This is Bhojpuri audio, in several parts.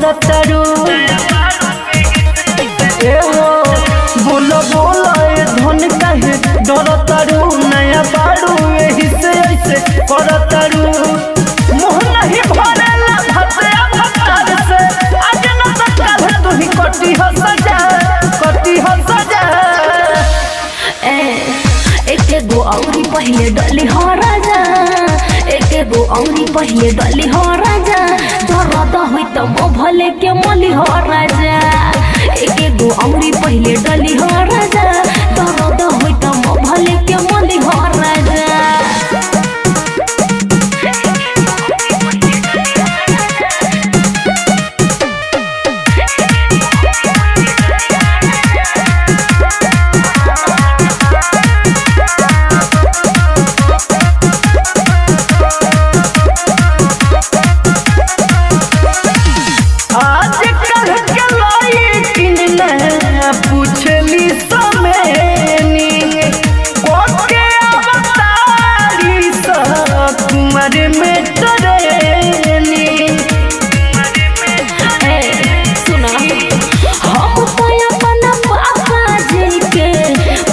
करतरू ए हो बोलो बोलो ए धन कहे डरतरू नया बारू यही से ऐसे करतरू मुँह नहीं भरेला भतिया भतार से आज न सकल तू ही कटी हो सजा एक गो औरी पहले डली हो राजा एक गो औरी पहले डली हो राजा दर्द होई त म भले के मली हो राजा एक गो औरी पहले डली हो राजा दर्द होई त म भले के मली हो राजा पूछली समेनी कोके अवतारी तुम्हारे में टरेनी सुना हम तो अपना पापा जी के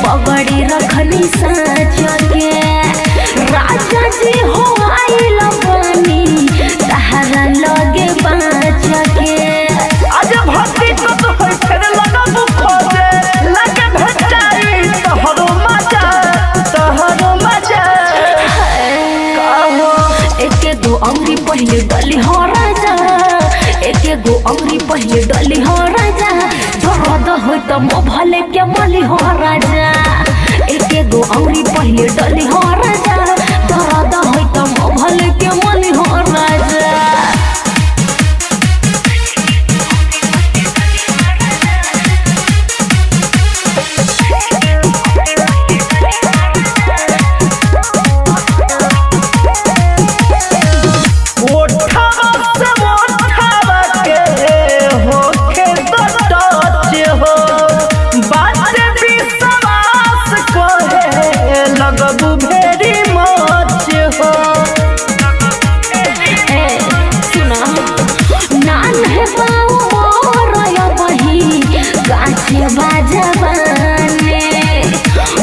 पगड़ी रखनी साँच के राजा जी हो आइल बनी तहरा लगे बाँच के आज भक्ति तो फिर लगब खोजे लगे भेटाई तोहरो मजा कहो एक गो अंगरी पहले डली हो राजा एक गो अंगरी पहले डली हो राजा दर्द होई त म भले के मली हो राजा एक गो अंगरी पहले डली हो राजा दर्द होई त म भले के मली हो राजा लगबू भेरी मच हो सुना नान है बाऊ मोरया बही गाछे बाजबाने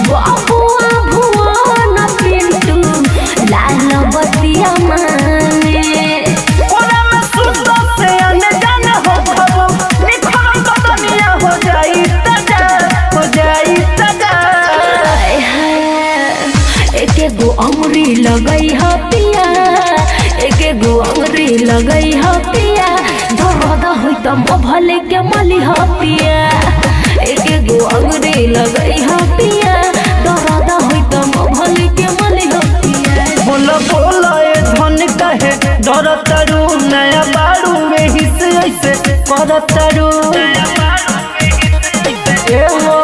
बाबुआ भुवन पिंटू लाल बतिया माने कोना में सुतो से अनजान हो खबो निखर तो दुनिया हो जाई तजा एक गो अमरी लगई ह पिया एक गो अमरी लगई ह पिया दर्द होई त म भले के मली ह पिया एक गो अमरी लगई ह पिया दर्द होई त म भले के मली ह पिया बोलो बोलो ए धन कहे डरतरू नया बारू में ही से ऐसे करतरू ए हो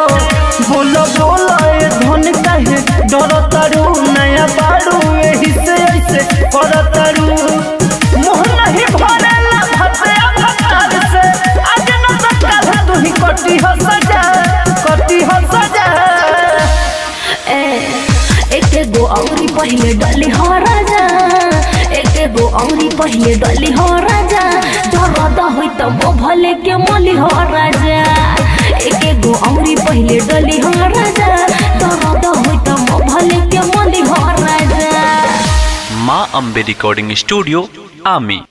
बोलो बोलो ए धन कहे डरतरू नया बारू यही से ऐसे करतरू मुँह नहीं भरेला भतिया भतार से आज न सकल तू ही कटी हो सजा एक गो औरी पहले डली हो राजा एक गो औरी पहले डली हो राजा दर्द होई त म भले के मली हो राजा एक गो औरी पहले डली हो राजा दर्द होई त म भले के मली हो राजा माँ अम्बे रिकॉर्डिंग स्टूडियो आमी।